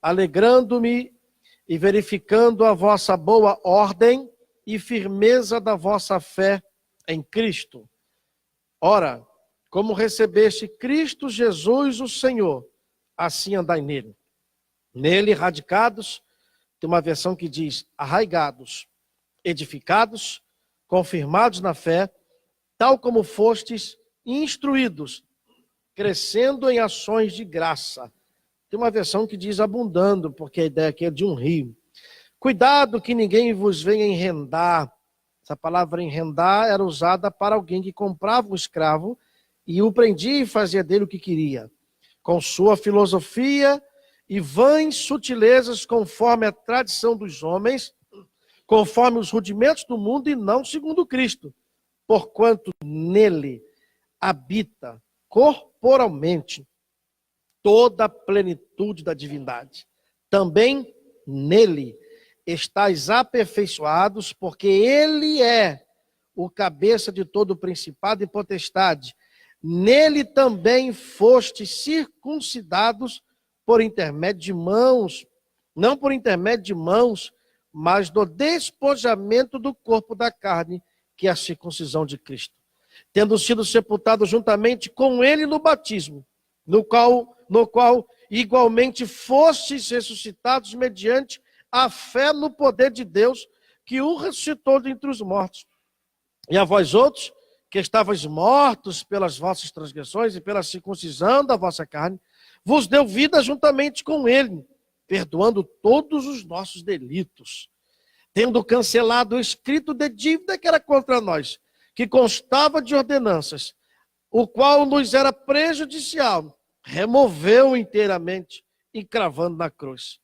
Alegrando-me e verificando a vossa boa ordem e firmeza da vossa fé em Cristo. Ora, como recebeste Cristo Jesus o Senhor, assim andai nele. Nele, radicados, tem uma versão que diz arraigados, edificados, confirmados na fé, tal como fostes instruídos, crescendo em ações de graça. Tem uma versão que diz abundando, porque a ideia aqui é de um rio. Cuidado que ninguém vos venha enredar. Essa palavra enredar era usada para alguém que comprava um escravo e o prendia e fazia dele o que queria. Com sua filosofia e vãs sutilezas, conforme a tradição dos homens, conforme os rudimentos do mundo e não segundo Cristo. Porquanto nele habita corporalmente toda a plenitude da divindade. Também nele estáis aperfeiçoados, porque ele é o cabeça de todo o principado e potestade. Nele também fostes circuncidados por intermédio de mãos, não por intermédio de mãos, mas do despojamento do corpo da carne, que é a circuncisão de Cristo. Tendo sido sepultados juntamente com ele no batismo, no qual igualmente fostes ressuscitados mediante a fé no poder de Deus, que o ressuscitou dentre os mortos. E a vós outros, que estavais mortos pelas vossas transgressões e pela circuncisão da vossa carne, vos deu vida juntamente com ele, perdoando todos os nossos delitos, tendo cancelado o escrito de dívida que era contra nós, que constava de ordenanças, o qual nos era prejudicial, removeu inteiramente, encravando na cruz.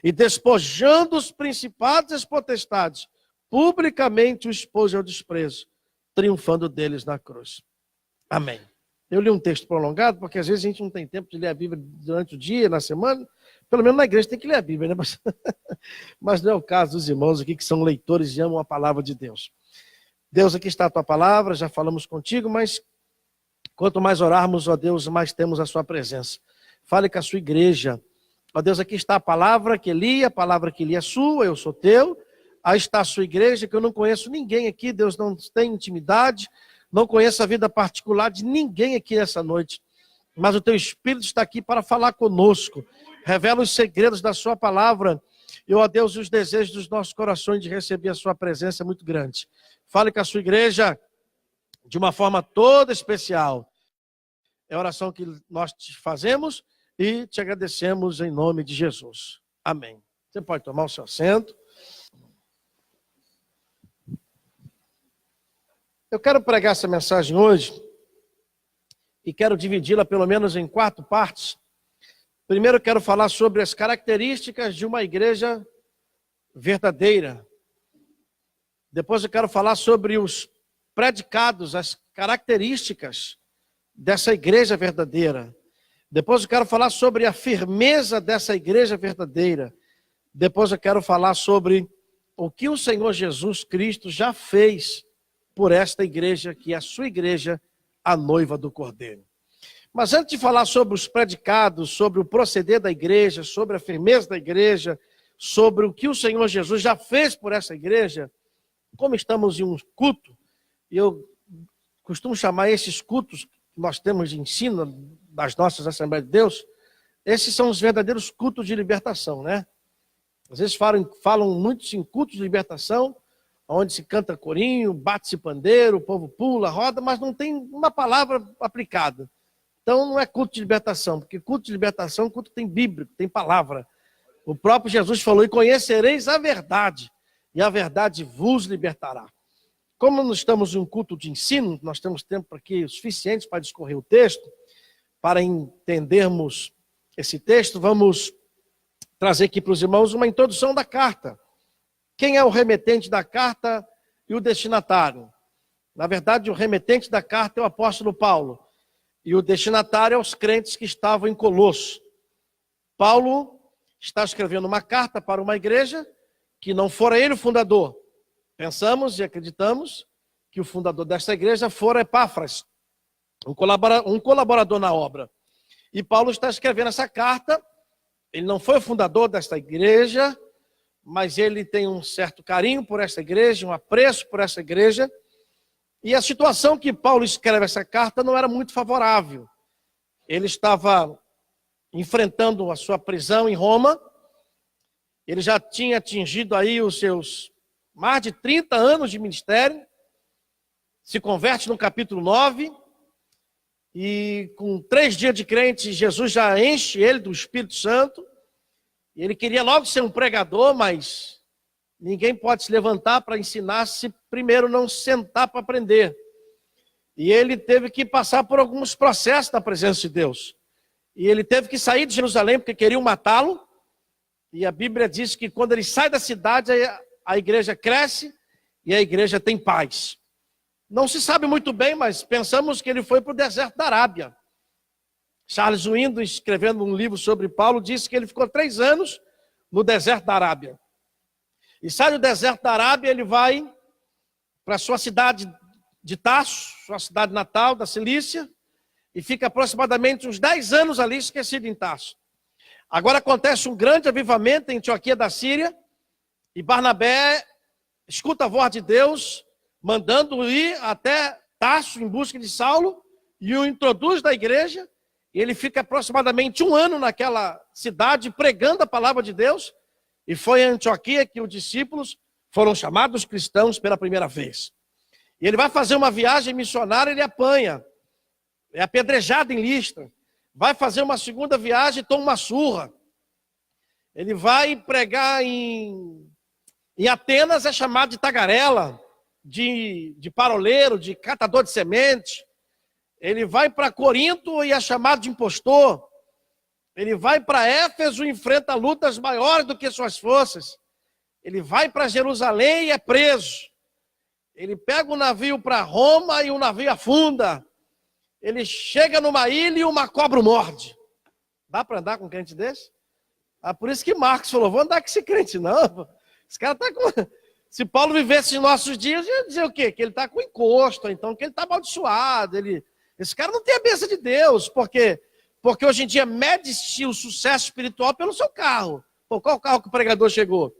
E despojando os principados e as potestades, publicamente o expôs ao desprezo, triunfando deles na cruz. Amém. Eu li um texto prolongado, porque às vezes a gente não tem tempo de ler a Bíblia durante o dia, na semana. Pelo menos na igreja tem que ler a Bíblia, né? Mas não é o caso dos irmãos aqui que são leitores e amam a palavra de Deus. Deus, aqui está a tua palavra, já falamos contigo, mas quanto mais orarmos, ó Deus, mais temos a sua presença. Fale com a sua igreja. Ó Deus, aqui está a palavra que li é sua, eu sou teu. Aí está a sua igreja, que eu não conheço ninguém aqui, Deus, não tem intimidade, não conheço a vida particular de ninguém aqui essa noite. Mas o teu Espírito está aqui para falar conosco. Revela os segredos da sua palavra. E, ó Deus, os desejos dos nossos corações de receber a sua presença é muito grande. Fale com a sua igreja de uma forma toda especial. É a oração que nós te fazemos e te agradecemos em nome de Jesus. Amém. Você pode tomar o seu assento. Eu quero pregar essa mensagem hoje e quero dividi-la pelo menos em 4 partes. Primeiro eu quero falar sobre as características de uma igreja verdadeira. Depois eu quero falar sobre os predicados, as características dessa igreja verdadeira. Depois eu quero falar sobre a firmeza dessa igreja verdadeira. Depois eu quero falar sobre o que o Senhor Jesus Cristo já fez por esta igreja, que é a sua igreja, a noiva do Cordeiro. Mas antes de falar sobre os predicados, sobre o proceder da igreja, sobre a firmeza da igreja, sobre o que o Senhor Jesus já fez por essa igreja, como estamos em um culto, e eu costumo chamar esses cultos que nós temos de ensino das nossas Assembleias de Deus, esses são os verdadeiros cultos de libertação, né? Às vezes falam muito em cultos de libertação, onde se canta corinho, bate-se pandeiro, o povo pula, roda, mas não tem uma palavra aplicada. Então não é culto de libertação, porque culto de libertação é um culto que tem Bíblia, tem palavra. O próprio Jesus falou, e conhecereis a verdade, e a verdade vos libertará. Como nós estamos em um culto de ensino, nós temos tempo aqui suficiente para discorrer o texto, para entendermos esse texto, vamos trazer aqui para os irmãos uma introdução da carta. Quem é o remetente da carta e o destinatário? Na verdade, o remetente da carta é o apóstolo Paulo, e o destinatário é os crentes que estavam em Colosso. Paulo está escrevendo uma carta para uma igreja que não fora ele o fundador. Pensamos e acreditamos que o fundador desta igreja fora Epáfras, um colaborador na obra. E Paulo está escrevendo essa carta. Ele não foi o fundador desta igreja, mas ele tem um certo carinho por essa igreja, um apreço por essa igreja. E a situação que Paulo escreve essa carta não era muito favorável. Ele estava enfrentando a sua prisão em Roma. Ele já tinha atingido aí os seus mais de 30 anos de ministério. Se converte no capítulo 9. E com 3 dias de crente, Jesus já enche ele do Espírito Santo. E ele queria logo ser um pregador, mas ninguém pode se levantar para ensinar se primeiro não sentar para aprender. E ele teve que passar por alguns processos na presença de Deus. E ele teve que sair de Jerusalém porque queriam matá-lo. E a Bíblia diz que quando ele sai da cidade, a igreja cresce e a igreja tem paz. Não se sabe muito bem, mas pensamos que ele foi para o deserto da Arábia. Charles Window, escrevendo um livro sobre Paulo, disse que ele ficou 3 anos no deserto da Arábia. E sai do deserto da Arábia, ele vai para a sua cidade de Tarso, sua cidade natal, da Cilícia, e fica aproximadamente uns 10 anos ali esquecido em Tarso. Agora acontece um grande avivamento em Antioquia da Síria, e Barnabé escuta a voz de Deus, mandando ir até Tarso em busca de Saulo, e o introduz na igreja, e ele fica aproximadamente 1 ano naquela cidade, pregando a palavra de Deus, e foi em Antioquia que os discípulos foram chamados cristãos pela primeira vez. E ele vai fazer uma viagem missionária, ele apanha, é apedrejado em Listra. Vai fazer uma segunda viagem, toma uma surra. Ele vai pregar em Atenas, é chamado de tagarela, de paroleiro, de catador de semente. Ele vai para Corinto e é chamado de impostor. Ele vai para Éfeso e enfrenta lutas maiores do que suas forças. Ele vai para Jerusalém e é preso. Ele pega um navio para Roma e o navio afunda. Ele chega numa ilha e uma cobra o morde. Dá para andar com um crente desse? Por isso que Marcos falou, vou andar com esse crente não. Esse cara está com... Se Paulo vivesse em nossos dias, ia dizer o quê? Que ele está com encosto, então que ele está amaldiçoado. Esse cara não tem a bênção de Deus, porque hoje em dia mede-se o sucesso espiritual pelo seu carro. Pô, qual carro que o pregador chegou?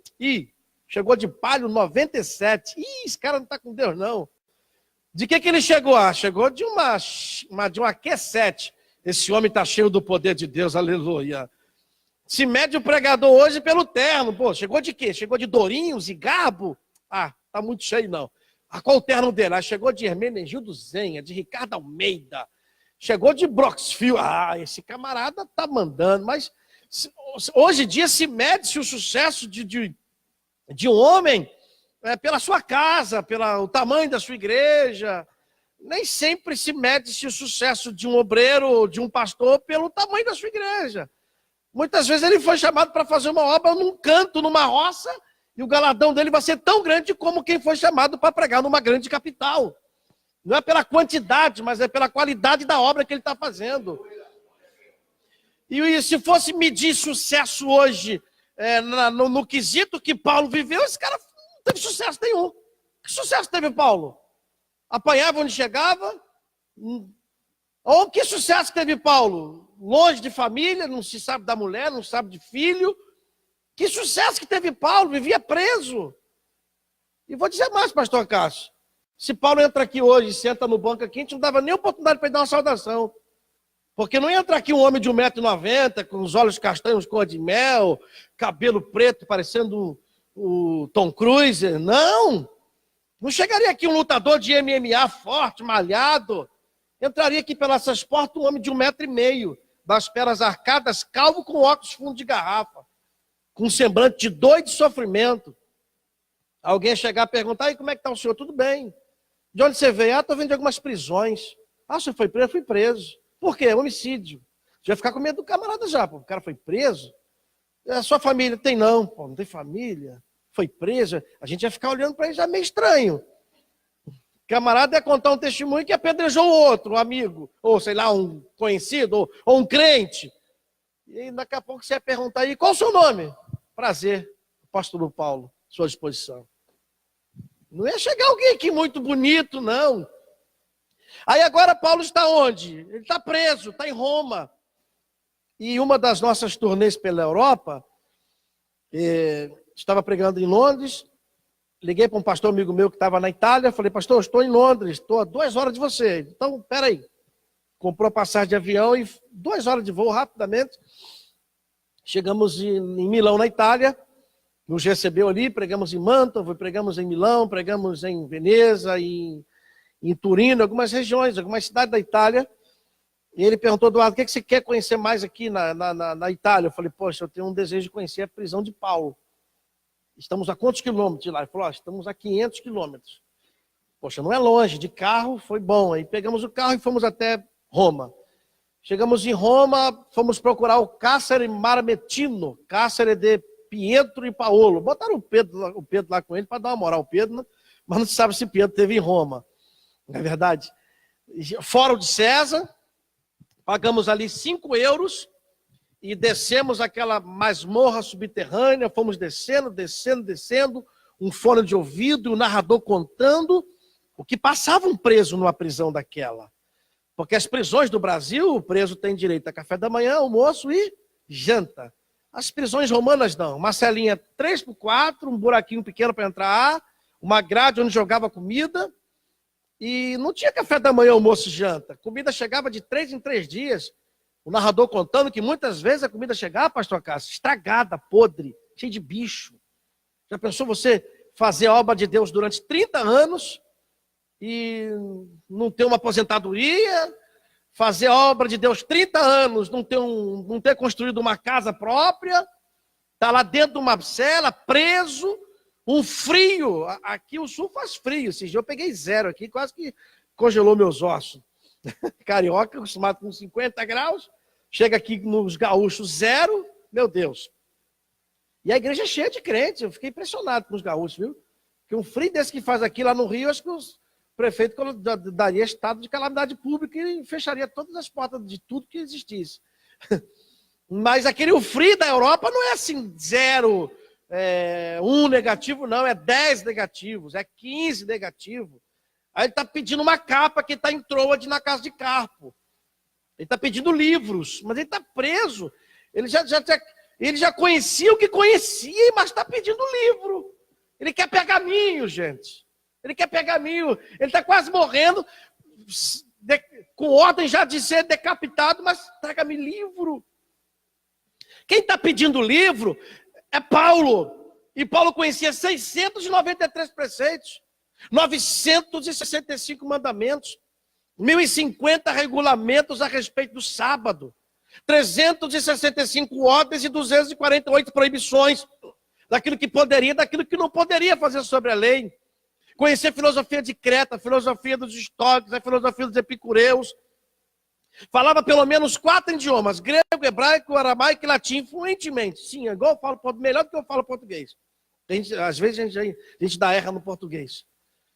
Chegou de Palio 97. Esse cara não está com Deus, não. De que ele chegou? Chegou de uma Q7. Esse homem está cheio do poder de Deus, aleluia. Se mede o pregador hoje pelo terno. Pô, chegou de quê? Chegou de Dourinhos e Garbo? Tá muito cheio, não. Qual o terno dele? Chegou de Hermenegildo Zenha, de Ricardo Almeida. Chegou de Broxfield. Esse camarada tá mandando. Mas hoje em dia se mede-se o sucesso de um homem pela sua casa, pelo tamanho da sua igreja. Nem sempre se mede-se o sucesso de um obreiro ou de um pastor pelo tamanho da sua igreja. Muitas vezes ele foi chamado para fazer uma obra num canto, numa roça, e o galardão dele vai ser tão grande como quem foi chamado para pregar numa grande capital. Não é pela quantidade, mas é pela qualidade da obra que ele está fazendo. E se fosse medir sucesso hoje, no quesito que Paulo viveu, esse cara não teve sucesso nenhum. Que sucesso teve Paulo? Apanhava onde chegava? Ou que sucesso teve Paulo? Longe de família, não se sabe da mulher, não sabe de filho. Que sucesso que teve Paulo? Vivia preso. E vou dizer mais, pastor Cássio. Se Paulo entra aqui hoje e senta no banco aqui, a gente não dava nem oportunidade para ele dar uma saudação. Porque não entra aqui um homem de 1,90 m, com os olhos castanhos cor de mel, cabelo preto, parecendo o Tom Cruise. Não! Não chegaria aqui um lutador de MMA forte, malhado. Entraria aqui pelas essas portas um homem de 1,5 m, das pernas arcadas, calvo, com óculos fundo de garrafa, com um semblante de dor e de sofrimento. Alguém chegar e perguntar, como é que está o senhor? Tudo bem. De onde você veio? Estou vindo de algumas prisões. O senhor foi preso? Fui preso. Por quê? Homicídio. Você vai ficar com medo do camarada já, pô. O cara foi preso. A sua família tem não, pô, não tem família. Foi preso. A gente ia ficar olhando para ele já meio estranho. Camarada ia contar um testemunho que apedrejou o outro, um amigo, ou sei lá, um conhecido, ou um crente. E daqui a pouco você ia perguntar aí, qual o seu nome? Prazer, apóstolo Paulo, sua disposição. Não ia chegar alguém aqui muito bonito, não. Aí agora Paulo está onde? Ele está preso, está em Roma. E uma das nossas turnês pela Europa, estava pregando em Londres, liguei para um pastor amigo meu que estava na Itália, falei, pastor, eu estou em Londres, estou a 2 horas de você. Então, peraí. Comprou a passagem de avião e 2 horas de voo rapidamente. Chegamos em Milão, na Itália, nos recebeu ali, pregamos em Mantova, pregamos em Milão, pregamos em Veneza, em Turino, algumas regiões, algumas cidades da Itália. E ele perguntou, Eduardo, o que você quer conhecer mais aqui na Itália? Eu falei, poxa, eu tenho um desejo de conhecer a prisão de Paulo. Estamos a quantos quilômetros de lá? Ele falou, estamos a 500 quilômetros. Poxa, não é longe, de carro foi bom. Aí pegamos o carro e fomos até Roma. Chegamos em Roma, fomos procurar o Carcere Mamertino, Carcere de Pietro e Paolo. Botaram o Pedro lá com ele para dar uma moral ao Pedro, né? Mas não se sabe se Pedro esteve em Roma. Não é verdade? Fórum de César, pagamos ali 5 euros e descemos aquela masmorra subterrânea, fomos descendo, um fone de ouvido, o narrador contando o que passava um preso numa prisão daquela. Porque as prisões do Brasil, o preso tem direito a café da manhã, almoço e janta. As prisões romanas não. Uma celinha 3x4, um buraquinho pequeno para entrar, uma grade onde jogava comida. E não tinha café da manhã, almoço e janta. Comida chegava de 3 em 3 dias. O narrador contando que muitas vezes a comida chegava, pastor Cássio, estragada, podre, cheia de bicho. Já pensou você fazer a obra de Deus durante 30 anos e não ter uma aposentadoria, fazer a obra de Deus 30 anos, não ter construído uma casa própria, tá lá dentro de uma cela, preso, um frio, aqui o sul faz frio, esses dias eu peguei 0 aqui, quase que congelou meus ossos. Carioca, acostumado com 50 graus, chega aqui nos gaúchos 0, meu Deus. E a igreja é cheia de crentes, eu fiquei impressionado com os gaúchos, viu? Que um frio desse que faz aqui lá no Rio, acho que os prefeito daria estado de calamidade pública e fecharia todas as portas de tudo que existisse. Mas aquele o frio da Europa não é assim 0, 1 negativo, não, é 10 negativos, é 15 negativo. Aí ele está pedindo uma capa que está em Troade na casa de Carpo. Ele está pedindo livros, mas ele está preso. Ele já conhecia o que conhecia, mas está pedindo livro. Ele quer pergaminho, gente. Ele quer pergaminho, ele está quase morrendo, com ordem já de ser decapitado, mas traga-me livro. Quem está pedindo livro é Paulo. E Paulo conhecia 693 preceitos, 965 mandamentos, 1050 regulamentos a respeito do sábado, 365 ordens e 248 proibições, daquilo que poderia, daquilo que não poderia fazer sobre a lei. Conhecer a filosofia de Creta, a filosofia dos estoicos, a filosofia dos epicureus. Falava pelo menos 4 idiomas, grego, hebraico, aramaico e latim, fluentemente. Sim, é igual eu falo, melhor do que eu falo português. Às vezes a gente dá erra no português.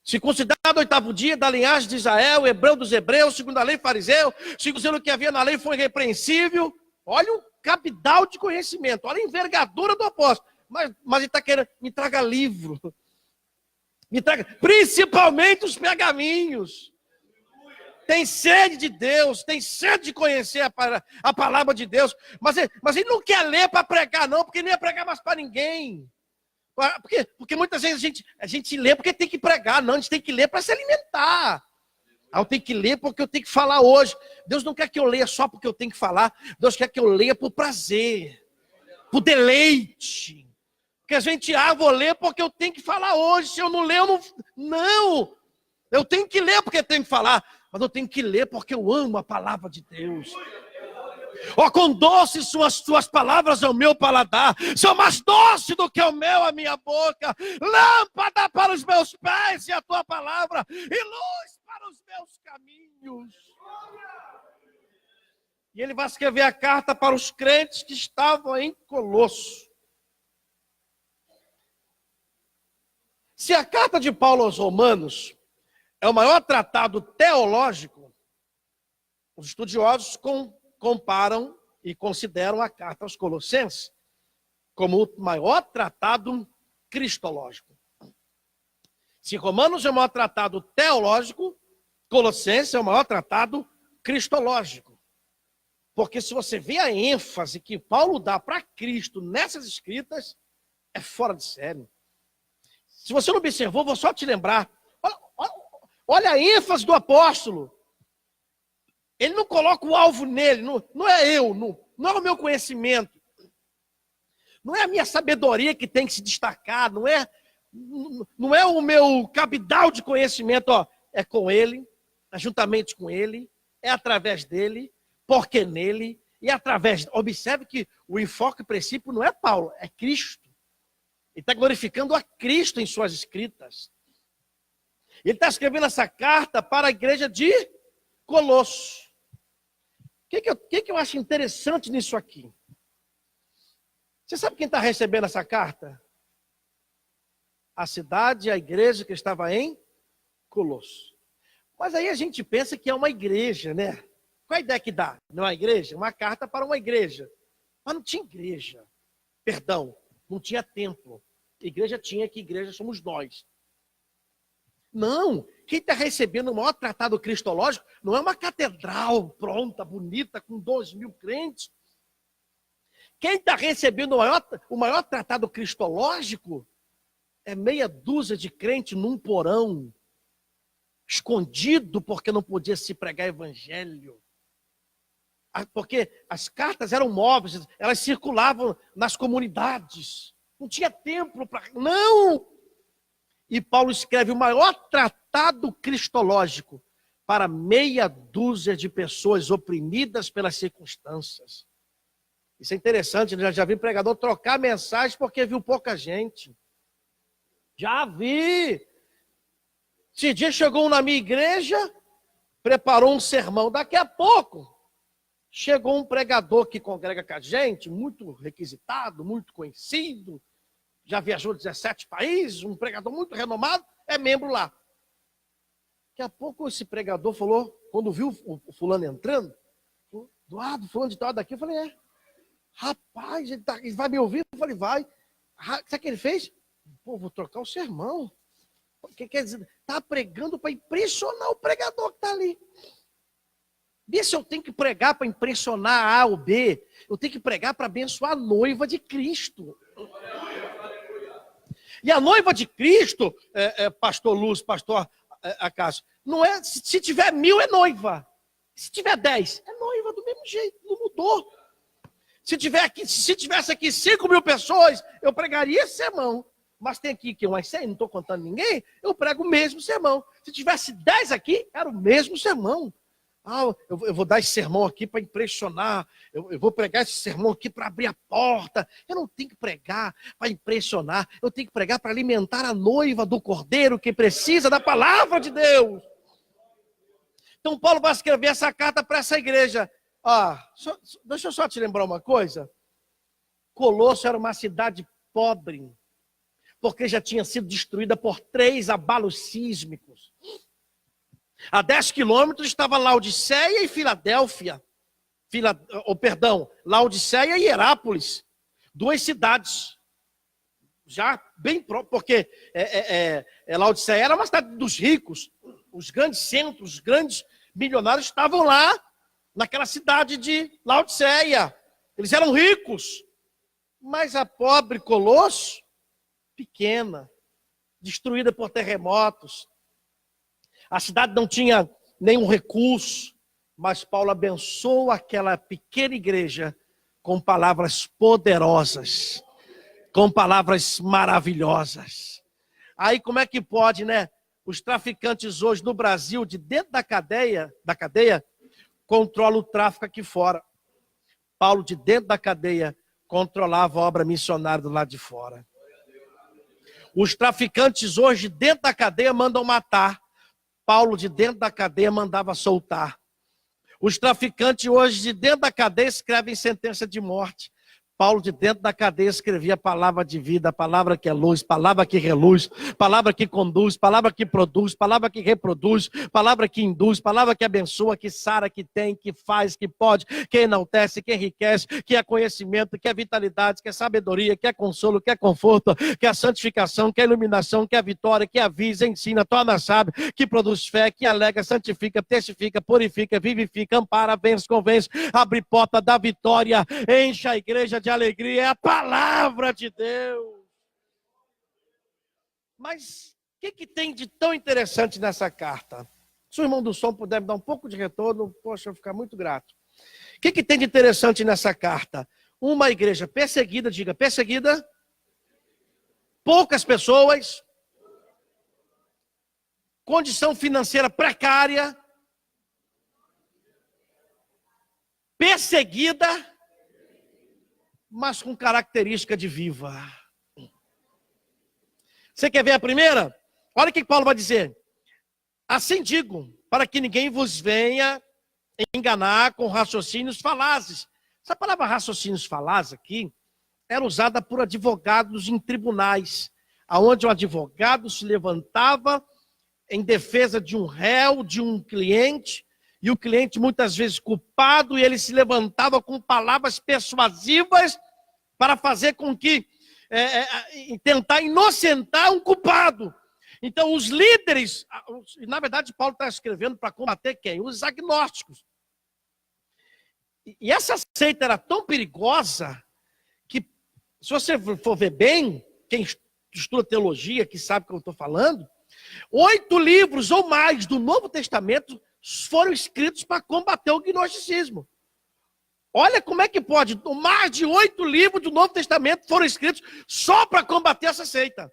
Se considerado o 8º dia da linhagem de Israel, hebreu dos hebreus, segundo a lei fariseu, segundo o que havia na lei foi irrepreensível. Olha o cabidal de conhecimento, olha a envergadura do apóstolo. Mas ele está querendo, me traga livro. Me traga, principalmente os pergaminhos. Tem sede de Deus, tem sede de conhecer a palavra de Deus. Mas ele não quer ler para pregar, não, porque não ia pregar mais para ninguém. Porque muitas vezes a gente lê porque tem que pregar, não, a gente tem que ler para se alimentar. Eu tenho que ler porque eu tenho que falar hoje. Deus não quer que eu leia só porque eu tenho que falar. Deus quer que eu leia por prazer, por deleite. Porque a gente, vou ler porque eu tenho que falar hoje. Se eu não ler, eu não... Não! Eu tenho que ler porque eu tenho que falar. Mas eu tenho que ler porque eu amo a palavra de Deus. Quão doces são as tuas palavras ao meu paladar. São mais doces do que o mel à minha boca. Lâmpada para os meus pés e a tua palavra. E luz para os meus caminhos. E ele vai escrever a carta para os crentes que estavam em Colosso. Se a carta de Paulo aos Romanos é o maior tratado teológico, os estudiosos comparam e consideram a carta aos Colossenses como o maior tratado cristológico. Se Romanos é o maior tratado teológico, Colossenses é o maior tratado cristológico. Porque se você vê a ênfase que Paulo dá para Cristo nessas escritas, é fora de série. Se você não observou, vou só te lembrar. Olha a ênfase do apóstolo. Ele não coloca o alvo nele, não é eu, não é o meu conhecimento. Não é a minha sabedoria que tem que se destacar, não é o meu cabidal de conhecimento, ó, é com ele, é juntamente com ele, é através dele, porque nele, e através. Observe que o enfoque princípio não é Paulo, é Cristo. Ele está glorificando a Cristo em suas escritas. Ele está escrevendo essa carta para a igreja de Colossos. O que eu acho interessante nisso aqui? Você sabe quem está recebendo essa carta? A cidade, a igreja que estava em Colossos. Mas aí a gente pensa que é uma igreja, né? Qual a ideia que dá? Não é uma igreja? Uma carta para uma igreja. Mas não tinha igreja. Perdão, não tinha templo. Igreja tinha, que igreja somos nós. Não, quem está recebendo o maior tratado cristológico não é uma catedral pronta, bonita, com 2.000 crentes. Quem está recebendo o maior tratado cristológico é meia dúzia de crentes num porão, escondido porque não podia se pregar evangelho. Porque as cartas eram móveis, elas circulavam nas comunidades. Não tinha templo para... Não! E Paulo escreve o maior tratado cristológico para meia dúzia de pessoas oprimidas pelas circunstâncias. Isso é interessante, né? Já vi pregador trocar mensagem porque viu pouca gente. Já vi. Esse dia chegou um na minha igreja, preparou um sermão. Daqui a pouco, chegou um pregador que congrega com a gente, muito requisitado, muito conhecido, já viajou 17 países, um pregador muito renomado, é membro lá. Daqui a pouco esse pregador falou, quando viu o fulano entrando, falou, Eduardo, fulano de tal daqui, eu falei, rapaz, ele vai me ouvir? Eu falei, vai. Sabe o que ele fez? Pô, vou trocar o sermão. Porque quer dizer, está pregando para impressionar o pregador que está ali. Vê se eu tenho que pregar para impressionar A ou B. Eu tenho que pregar para abençoar a noiva de Cristo. E a noiva de Cristo, pastor Luz, pastor Acácio, não é, se tiver 1.000 é noiva. Se tiver 10, é noiva do mesmo jeito, não mudou. Se tivesse aqui 5.000 pessoas, eu pregaria esse sermão. Mas tem aqui que umas 100, não estou contando ninguém, eu prego o mesmo sermão. Se tivesse 10 aqui, era o mesmo sermão. Eu vou dar esse sermão aqui para impressionar, eu vou pregar esse sermão aqui para abrir a porta. Eu não tenho que pregar para impressionar, eu tenho que pregar para alimentar a noiva do Cordeiro que precisa da palavra de Deus. Então Paulo vai escrever essa carta para essa igreja. Deixa eu só te lembrar uma coisa. Colosso era uma cidade pobre, porque já tinha sido destruída por 3 abalos sísmicos. A 10 quilômetros estava Laodiceia e Filadélfia. Laodiceia e Herápolis. 2 cidades. Já bem próximas, porque Laodiceia era uma cidade dos ricos. Os grandes centros, os grandes milionários estavam lá, naquela cidade de Laodiceia. Eles eram ricos. Mas a pobre Colosso, pequena, destruída por terremotos. A cidade não tinha nenhum recurso, mas Paulo abençoa aquela pequena igreja com palavras poderosas, com palavras maravilhosas. Aí como é que pode, né? Os traficantes hoje no Brasil, de dentro da cadeia, controlam o tráfico aqui fora. Paulo, de dentro da cadeia, controlava a obra missionária do lado de fora. Os traficantes hoje, dentro da cadeia, mandam matar. Paulo, de dentro da cadeia, mandava soltar. Os traficantes hoje, de dentro da cadeia, escrevem sentença de morte. Paulo, de dentro da cadeia, escrevia a palavra de vida, a palavra que é luz, palavra que reluz, palavra que conduz, palavra que produz, palavra que reproduz, palavra que induz, palavra que abençoa, que sara, que tem, que faz, que pode, que enaltece, que enriquece, que é conhecimento, que é vitalidade, que é sabedoria, que é consolo, que é conforto, que é santificação, que é iluminação, que é vitória, que avisa, ensina, torna sábio, que produz fé, que alega, santifica, testifica, purifica, vivifica, ampara, vence, convence, abre porta da vitória, enche a igreja de alegria, é a palavra de Deus. Mas o que tem de tão interessante nessa carta? Se o irmão do som puder me dar um pouco de retorno, poxa, eu vou ficar muito grato. O que tem de interessante nessa carta? Uma igreja perseguida, diga perseguida, poucas pessoas, condição financeira precária, perseguida, mas com característica de viva. Você quer ver a primeira? Olha o que Paulo vai dizer. Assim digo, para que ninguém vos venha enganar com raciocínios falazes. Essa palavra raciocínios falazes aqui era usada por advogados em tribunais, onde o advogado se levantava em defesa de um réu, de um cliente, e o cliente muitas vezes culpado, e ele se levantava com palavras persuasivas para fazer com que, tentar inocentar um culpado. Então os líderes, na verdade Paulo está escrevendo para combater quem? Os agnósticos. E essa seita era tão perigosa, que se você for ver bem, quem estuda teologia, que sabe o que eu estou falando, 8 livros ou mais do Novo Testamento foram escritos para combater o gnosticismo. Olha como é que pode, mais de 8 livros do Novo Testamento foram escritos só para combater essa seita.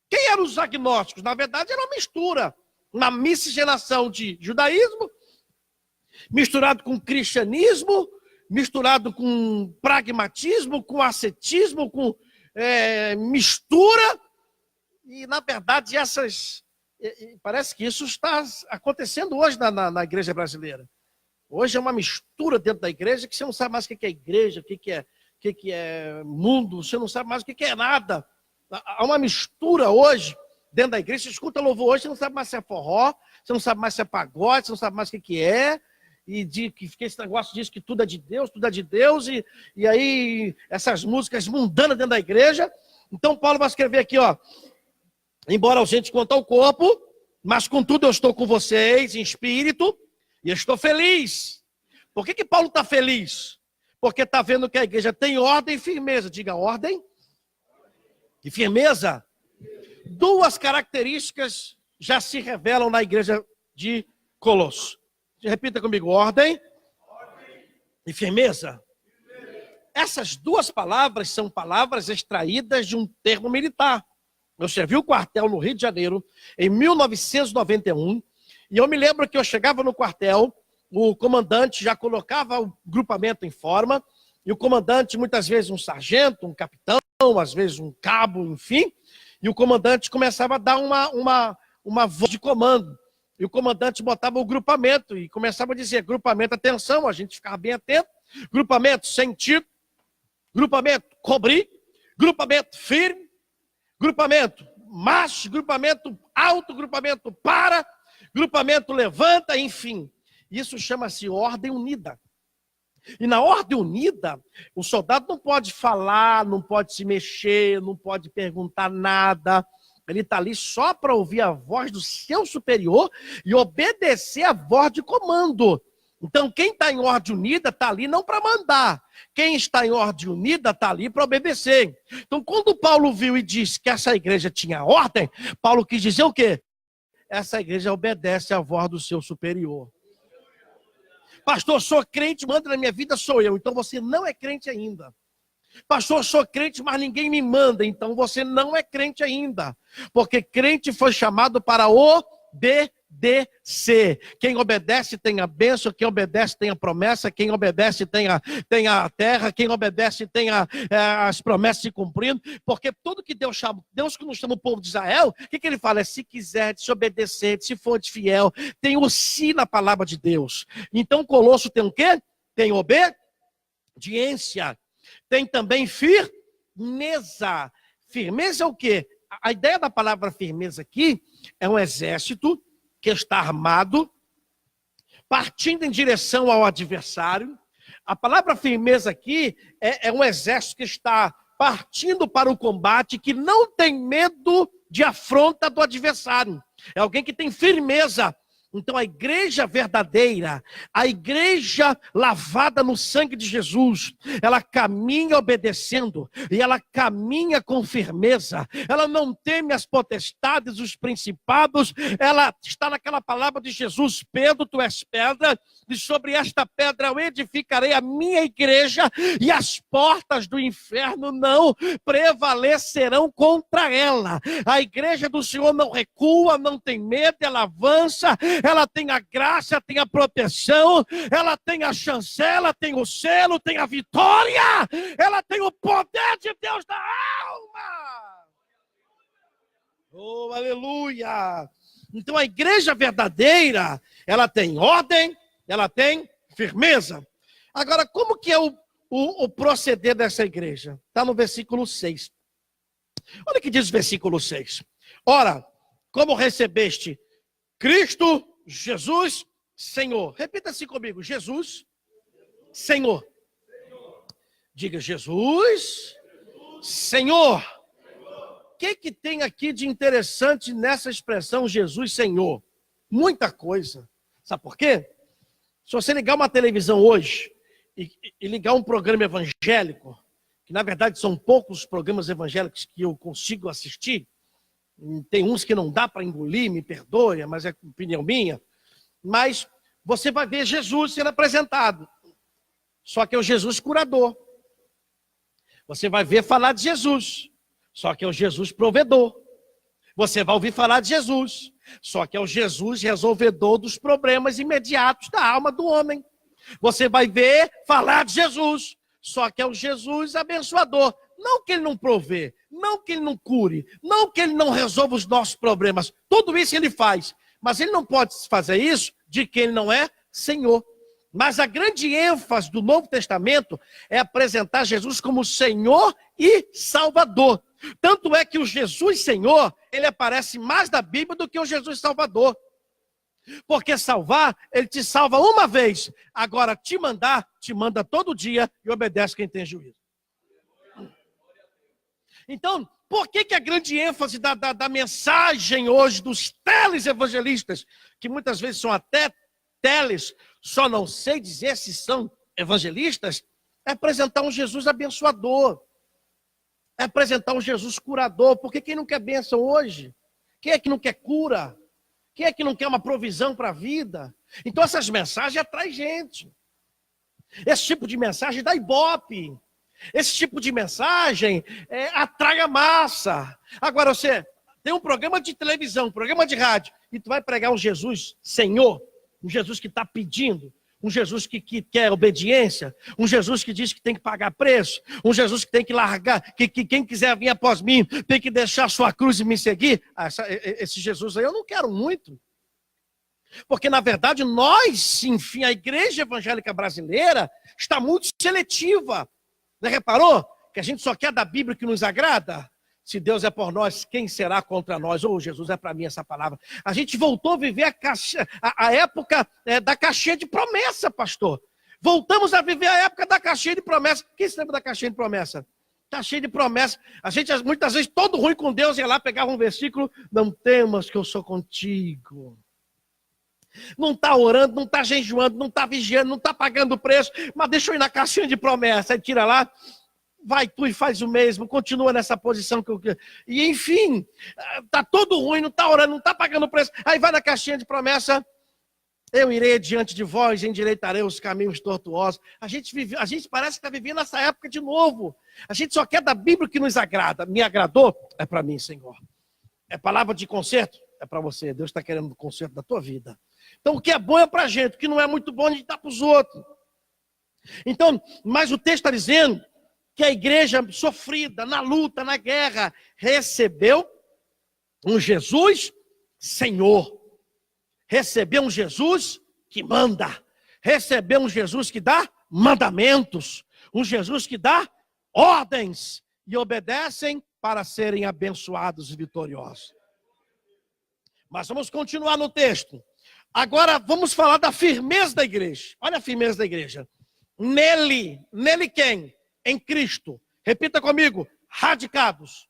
Quem eram os agnósticos? Na verdade era uma mistura, uma miscigenação de judaísmo, misturado com cristianismo, misturado com pragmatismo, com ascetismo, com mistura, e na verdade parece que isso está acontecendo hoje na igreja brasileira. Hoje é uma mistura dentro da igreja que você não sabe mais o que é igreja, o que é mundo, você não sabe mais o que é nada. Há uma mistura hoje dentro da igreja, você escuta louvor hoje, você não sabe mais se é forró, você não sabe mais se é pagode, você não sabe mais o que é, e que esse negócio diz que tudo é de Deus, e aí essas músicas mundanas dentro da igreja. Então Paulo vai escrever aqui, ó, embora ausente quanto ao corpo, mas contudo eu estou com vocês em espírito, e eu estou feliz. Por que Paulo está feliz? Porque está vendo que a igreja tem ordem e firmeza. Diga ordem e firmeza. 2 características já se revelam na igreja de Colossos. Repita comigo, ordem e firmeza. Essas 2 palavras são palavras extraídas de um termo militar. Eu servi o quartel no Rio de Janeiro em 1991, e eu me lembro que eu chegava no quartel, o comandante já colocava o grupamento em forma, e o comandante, muitas vezes um sargento, um capitão, às vezes um cabo, enfim, e o comandante começava a dar uma voz de comando. E o comandante botava o grupamento e começava a dizer, grupamento, atenção, a gente ficava bem atento, grupamento, sentido, grupamento, cobrir, grupamento, firme, grupamento, marche, grupamento, alto, grupamento, para, grupamento, levanta, enfim. Isso chama-se ordem unida. E na ordem unida, o soldado não pode falar, não pode se mexer, não pode perguntar nada. Ele está ali só para ouvir a voz do seu superior e obedecer a voz de comando. Então, quem está em ordem unida está ali não para mandar. Quem está em ordem unida está ali para obedecer. Então, quando Paulo viu e disse que essa igreja tinha ordem, Paulo quis dizer o quê? Essa igreja obedece à voz do seu superior. Pastor, sou crente, manda na minha vida, sou eu. Então, você não é crente ainda. Pastor, sou crente, mas ninguém me manda. Então, você não é crente ainda. Porque crente foi chamado para obedecer. Quem obedece tem a bênção, quem obedece tem a promessa, quem obedece tem a terra, quem obedece tem as promessas se cumprindo, porque tudo que Deus chama, Deus que nos chama o povo de Israel, o que ele fala? Se quiser, se obedecer, se for de fiel, tem o sim na palavra de Deus. Então Colosso tem o quê? Tem obediência. tem também firmeza. Firmeza é o quê? A ideia da palavra firmeza aqui é um exército que está armado, partindo em direção ao adversário. A palavra firmeza aqui é um exército que está partindo para o combate, que não tem medo de afronta do adversário. É alguém que tem firmeza. Então a igreja verdadeira, a igreja lavada no sangue de Jesus, ela caminha obedecendo e ela caminha com firmeza. Ela não teme as potestades, os principados. Ela está naquela palavra de Jesus: Pedro, tu és pedra, e sobre esta pedra eu edificarei a minha igreja, e as portas do inferno não prevalecerão contra ela. A igreja do Senhor não recua, não tem medo, ela avança. Ela tem a graça, tem a proteção, ela tem a chancela, tem o selo, tem a vitória, ela tem o poder de Deus na alma. Oh, aleluia! Então a igreja verdadeira, ela tem ordem, ela tem firmeza. Agora, como que é o proceder dessa igreja? Está no versículo 6. Olha o que diz o versículo 6. Ora, como recebeste Cristo Jesus, Senhor. Repita assim comigo: Jesus, Senhor. Diga: Jesus, Senhor. O que tem aqui de interessante nessa expressão Jesus, Senhor? Muita coisa. Sabe por quê? Se você ligar uma televisão hoje e ligar um programa evangélico, que na verdade são poucos os programas evangélicos que eu consigo assistir, tem uns que não dá para engolir, me perdoe, mas é opinião minha. Mas você vai ver Jesus sendo apresentado. Só que é o Jesus curador. Você vai ver falar de Jesus. Só que é o Jesus provedor. Você vai ouvir falar de Jesus. Só que é o Jesus resolvedor dos problemas imediatos da alma do homem. Você vai ver falar de Jesus. Só que é o Jesus abençoador. Não que ele não provê, não que ele não cure, não que ele não resolva os nossos problemas. Tudo isso ele faz. Mas ele não pode fazer isso de que ele não é Senhor. Mas a grande ênfase do Novo Testamento é apresentar Jesus como Senhor e Salvador. Tanto é que o Jesus Senhor, ele aparece mais na Bíblia do que o Jesus Salvador. Porque salvar, ele te salva uma vez. Agora, te mandar, te manda todo dia e obedece quem tem juízo. Então, por que a grande ênfase da mensagem hoje dos telesevangelistas, que muitas vezes são até teles, só não sei dizer se são evangelistas, é apresentar um Jesus abençoador, é apresentar um Jesus curador? Porque quem não quer bênção hoje? Quem é que não quer cura? Quem é que não quer uma provisão para a vida? Então essas mensagens atraem gente. Esse tipo de mensagem dá ibope. Esse tipo de mensagem atrai a massa. Agora você tem um programa de televisão, um programa de rádio, e tu vai pregar um Jesus Senhor, um Jesus que está pedindo, um Jesus que quer obediência, um Jesus que diz que tem que pagar preço, um Jesus que tem que largar, que quem quiser vir após mim tem que deixar sua cruz e me seguir. Esse Jesus aí eu não quero muito. Porque, na verdade, nós, enfim, a igreja evangélica brasileira está muito seletiva. Você reparou que a gente só quer da Bíblia que nos agrada? Se Deus é por nós, quem será contra nós? Oh, Jesus, é para mim essa palavra. A gente voltou a viver a época da caixinha de promessa, pastor. Voltamos a viver a época da caixinha de promessa. Quem se lembra da caixinha de promessa? Caixinha de promessa. A gente, muitas vezes, todo ruim com Deus, ia lá, pegava um versículo: não temas que eu sou contigo. Não está orando, não está jejuando, não está vigiando, não está pagando preço, mas deixa eu ir na caixinha de promessa. Aí tira lá, vai tu e faz o mesmo, continua nessa posição que eu quero. E enfim, está todo ruim, não está orando, não está pagando preço. Aí vai na caixinha de promessa: eu irei diante de vós, endireitarei os caminhos tortuosos. A gente parece que está vivendo essa época de novo. A gente só quer da Bíblia que nos agrada. Me agradou? É para mim, Senhor. É palavra de conserto? É para você. Deus está querendo o conserto da tua vida. Então, o que é bom é para a gente, o que não é muito bom a gente dá para os outros. Então, mas o texto está dizendo que a igreja sofrida, na luta, na guerra, recebeu um Jesus Senhor. Recebeu um Jesus que manda. Recebeu um Jesus que dá mandamentos. Um Jesus que dá ordens e obedecem para serem abençoados e vitoriosos. Mas vamos continuar no texto. Agora vamos falar da firmeza da igreja. Olha a firmeza da igreja. Nele quem? Em Cristo. Repita comigo, radicados.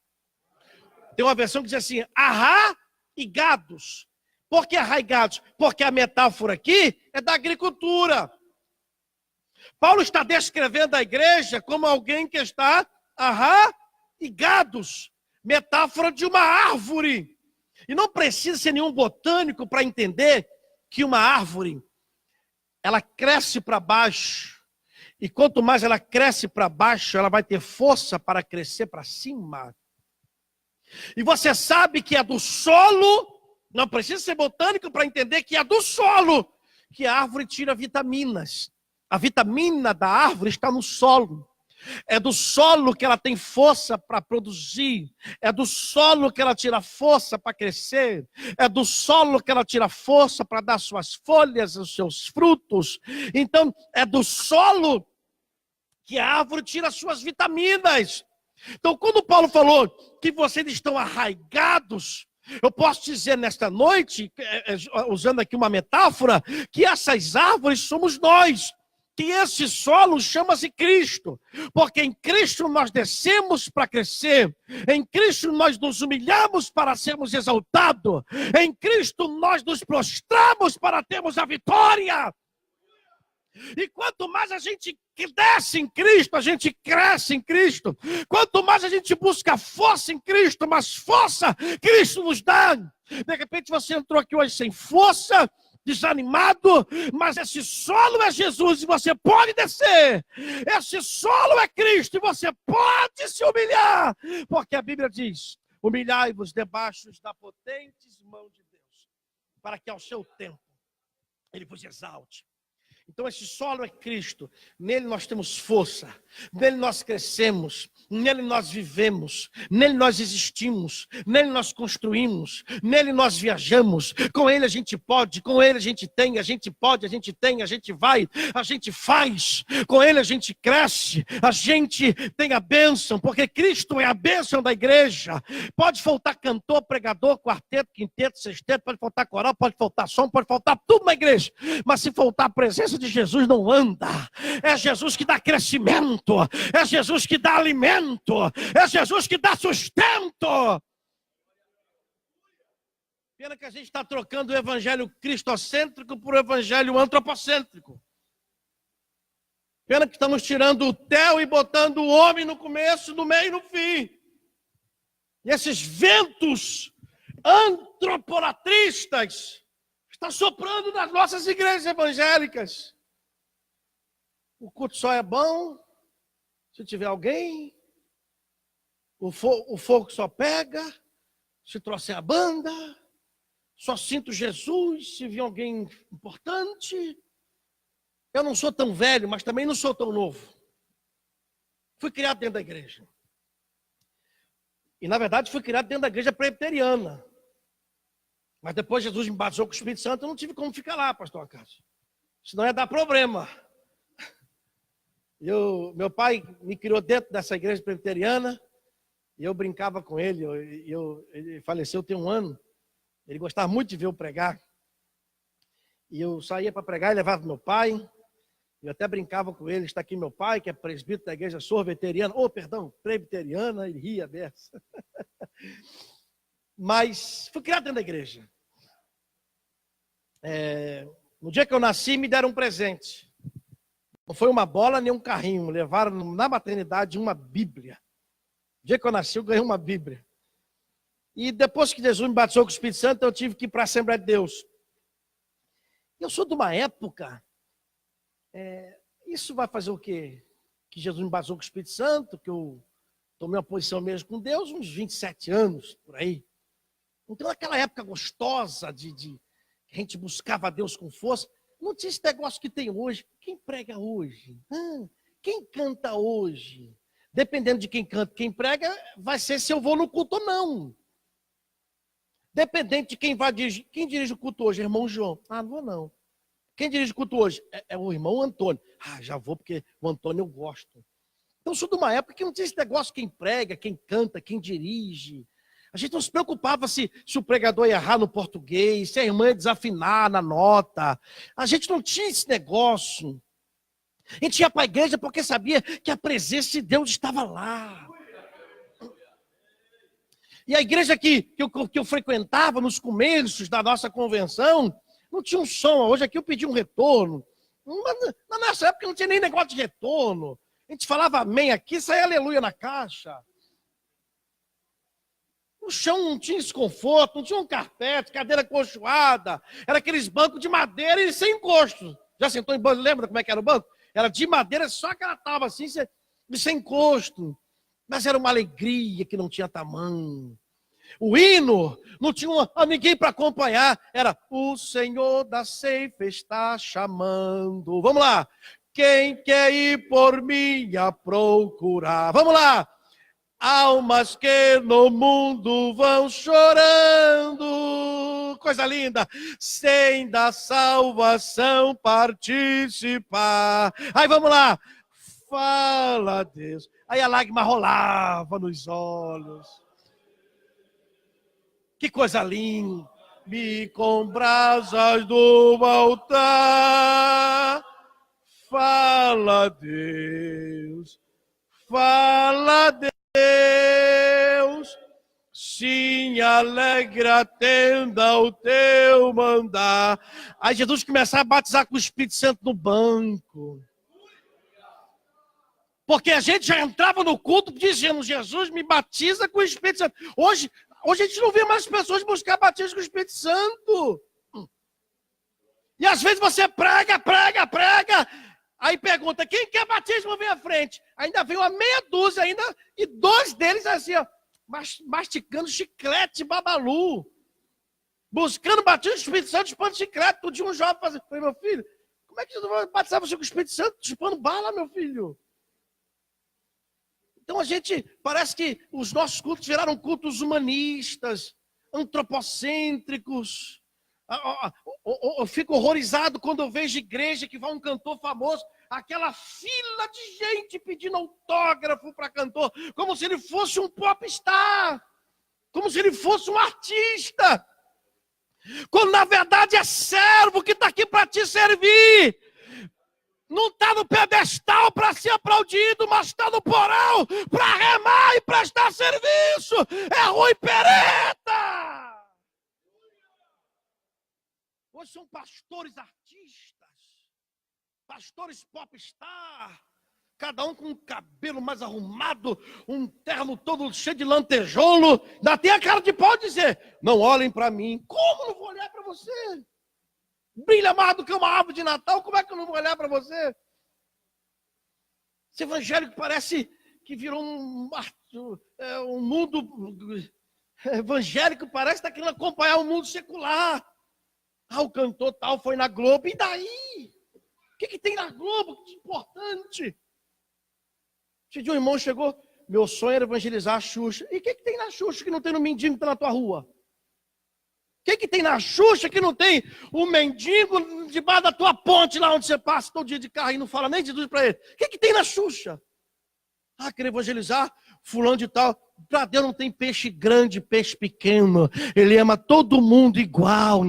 Tem uma versão que diz assim, arraigados. Por que arraigados? Porque a metáfora aqui é da agricultura. Paulo está descrevendo a igreja como alguém que está arraigados. Metáfora de uma árvore. E não precisa ser nenhum botânico para entender que uma árvore, ela cresce para baixo. E quanto mais ela cresce para baixo, ela vai ter força para crescer para cima. E você sabe que é do solo, não precisa ser botânico para entender que é do solo que a árvore tira vitaminas. A vitamina da árvore está no solo. É do solo que ela tem força para produzir. É do solo que ela tira força para crescer. É do solo que ela tira força para dar suas folhas, os seus frutos. Então, é do solo que a árvore tira suas vitaminas. Então, quando Paulo falou que vocês estão arraigados, eu posso dizer nesta noite, usando aqui uma metáfora, que essas árvores somos nós. Que esse solo chama-se Cristo, porque em Cristo nós descemos para crescer, em Cristo nós nos humilhamos para sermos exaltados, em Cristo nós nos prostramos para termos a vitória. E quanto mais a gente desce em Cristo, a gente cresce em Cristo. Quanto mais a gente busca força em Cristo, mais força Cristo nos dá. De repente você entrou aqui hoje sem força, desanimado, mas esse solo é Jesus e você pode descer. Esse solo é Cristo e você pode se humilhar, porque a Bíblia diz, humilhai-vos debaixo da potentes mão de Deus, para que ao seu tempo Ele vos exalte. Então esse solo é Cristo, nele nós temos força, nele nós crescemos, nele nós vivemos, nele nós existimos, nele nós construímos, nele nós viajamos, com ele a gente pode, com ele a gente tem, a gente pode, a gente tem, a gente vai, a gente faz, com ele a gente cresce, a gente tem a bênção, porque Cristo é a bênção da igreja. Pode faltar cantor, pregador, quarteto, quinteto, sexteto, pode faltar coral, pode faltar som, pode faltar tudo na igreja, mas se faltar a presença de Jesus não anda. É Jesus que dá crescimento, é Jesus que dá alimento, é Jesus que dá sustento. Pena que a gente está trocando o evangelho cristocêntrico por o evangelho antropocêntrico. Pena que estamos tirando o Theo e botando o homem no começo, no meio e no fim. E esses ventos antropolatristas estão soprando nas nossas igrejas evangélicas. O culto só é bom se tiver alguém. O fogo só pega se trouxer a banda. Só sinto Jesus se vir alguém importante. Eu não sou tão velho, mas também não sou tão novo. Fui criado dentro da igreja. E, na verdade, fui criado dentro da igreja presbiteriana. Mas depois Jesus me batizou com o Espírito Santo, eu não tive como ficar lá, pastor Acácio. Senão ia dar problema. Meu pai me criou dentro dessa igreja presbiteriana, e eu brincava com ele. Ele faleceu tem um ano. Ele gostava muito de ver eu pregar. E eu saía para pregar e levava meu pai. Eu até brincava com ele, está aqui meu pai, que é presbítero da igreja sorveteriana. Presbiteriana, ele ria dessa. Mas fui criado dentro da igreja. No dia que eu nasci, me deram um presente. Não foi uma bola nem um carrinho. Levaram na maternidade uma Bíblia. No dia que eu nasci, eu ganhei uma Bíblia. E depois que Jesus me batizou com o Espírito Santo, eu tive que ir para a Assembleia de Deus. Eu sou de uma época... isso vai fazer o quê? Que Jesus me batizou com o Espírito Santo, que eu tomei uma posição mesmo com Deus, uns 27 anos, por aí. Então, naquela época gostosa de a gente buscava a Deus com força, não tinha esse negócio que tem hoje. Quem prega hoje? Quem canta hoje? Dependendo de quem canta, quem prega, vai ser se eu vou no culto ou não. Dependente de quem vai dirigir. Quem dirige o culto hoje? Irmão João. Não vou não. Quem dirige o culto hoje? É o irmão Antônio. Já vou porque o Antônio eu gosto. Então, sou de uma época que não tinha esse negócio, quem prega, quem canta, quem dirige. A gente não se preocupava se o pregador ia errar no português, se a irmã ia desafinar na nota. A gente não tinha esse negócio. A gente ia para a igreja porque sabia que a presença de Deus estava lá. E a igreja que eu frequentava nos começos da nossa convenção, não tinha um som. Hoje aqui eu pedi um retorno. Na nossa época não tinha nem negócio de retorno. A gente falava amém aqui, saía aleluia na caixa. O chão não tinha desconforto, não tinha um carpete, cadeira acolchoada. Era aqueles bancos de madeira e sem encosto. Já sentou em banco? Lembra como é que era o banco? Era de madeira, só aquela tábua assim, sem encosto. Mas era uma alegria que não tinha tamanho. O hino não tinha ninguém para acompanhar. Era o Senhor da ceifa está chamando. Vamos lá. Quem quer ir por mim a procurar? Vamos lá. Almas que no mundo vão chorando. Coisa linda. Sem da salvação participar. Aí vamos lá. Fala, Deus. Aí a lágrima rolava nos olhos. Que coisa linda. Me com brasas do altar. Fala, Deus. Fala, Deus. Sim, alegra a tenda o teu mandar. Aí Jesus começava a batizar com o Espírito Santo no banco. Porque a gente já entrava no culto dizendo, Jesus me batiza com o Espírito Santo. Hoje a gente não vê mais pessoas buscar batismo com o Espírito Santo. E às vezes você prega. Aí pergunta, quem quer batismo vem à frente. Ainda vem uma meia dúzia ainda, e 2 deles assim, ó, masticando chiclete babalu. Buscando batismo do Espírito Santo, chupando chiclete. Todo dia um jovem fazendo, falei, meu filho, como é que você vai batizar você com o Espírito Santo? Chupando bala, meu filho. Então a gente, parece que os nossos cultos viraram cultos humanistas, antropocêntricos. Eu fico horrorizado quando eu vejo igreja que vai um cantor famoso, aquela fila de gente pedindo autógrafo para cantor, como se ele fosse um popstar, como se ele fosse um artista, quando na verdade é servo que está aqui para te servir. Não está no pedestal para ser aplaudido, mas está no porão para remar e prestar serviço. É Rui Pereta. Hoje são pastores artistas, pastores popstar, cada um com um cabelo mais arrumado, um terno todo cheio de lantejoulo. Ainda tem a cara de pau dizer, não olhem para mim. Como não vou olhar para você? Brilha mais do que uma árvore de Natal, como é que eu não vou olhar para você? Esse evangélico parece que virou um mundo evangélico, parece que está querendo acompanhar o mundo secular. O cantor tal foi na Globo, e daí? O que tem na Globo de importante? Um irmão chegou, meu sonho era evangelizar a Xuxa. E o que tem na Xuxa que não tem no mendigo que está na tua rua? O que tem na Xuxa que não tem o mendigo debaixo da tua ponte lá onde você passa todo dia de carro e não fala nem de Jesus para ele? O que tem na Xuxa? Querer evangelizar fulano de tal. Para Deus não tem peixe grande, peixe pequeno. Ele ama todo mundo igual.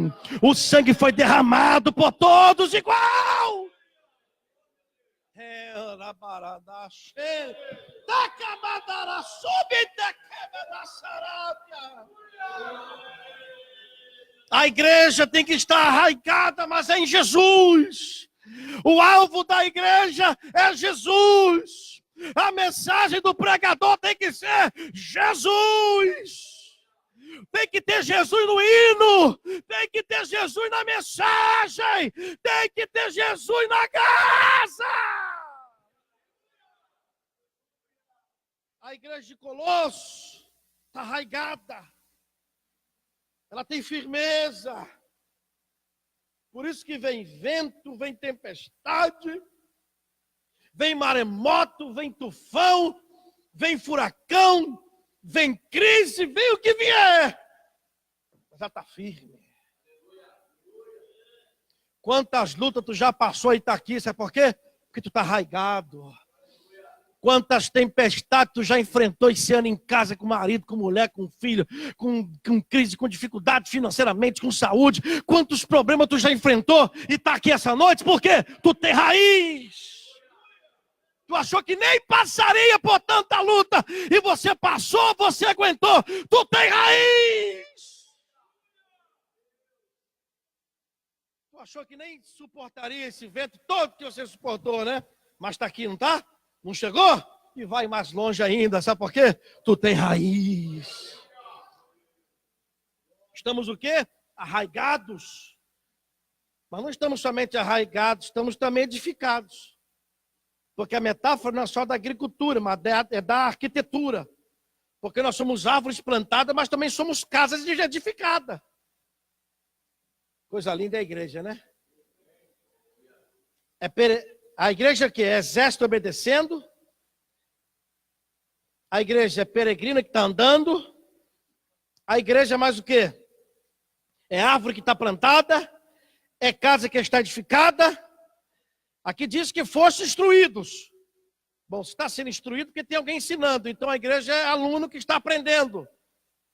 O sangue foi derramado por todos igual. A igreja tem que estar arraigada, mas é em Jesus. O alvo da igreja é Jesus. A mensagem do pregador tem que ser Jesus. Tem que ter Jesus no hino. Tem que ter Jesus na mensagem. Tem que ter Jesus na casa. A igreja de Colosso está arraigada. Ela tem firmeza. Por isso que vem vento, vem tempestade, vem maremoto, vem tufão, vem furacão, vem crise, vem o que vier. Mas ela está firme. Quantas lutas tu já passou e está aqui, sabe por quê? Porque tu está arraigado. Quantas tempestades tu já enfrentou esse ano em casa, com marido, com mulher, com filho, com crise, com dificuldade financeiramente, com saúde. Quantos problemas tu já enfrentou e está aqui essa noite? Por quê? Tu tem raiz. Tu achou que nem passaria por tanta luta e você passou, você aguentou. Tu tem raiz. Tu achou que nem suportaria esse vento todo que você suportou, né? Mas está aqui, não está? Não chegou? E vai mais longe ainda. Sabe por quê? Tu tem raiz. Estamos o quê? Arraigados. Mas não estamos somente arraigados, estamos também edificados. Porque a metáfora não é só da agricultura, mas é da arquitetura. Porque nós somos árvores plantadas, mas também somos casas edificadas. Coisa linda é a igreja, né? A igreja que é exército obedecendo. A igreja é peregrina que está andando. A igreja é mais o quê? É árvore que está plantada. É casa que está edificada. Aqui diz que foste instruídos. Bom, você está sendo instruído porque tem alguém ensinando. Então a igreja é aluno que está aprendendo.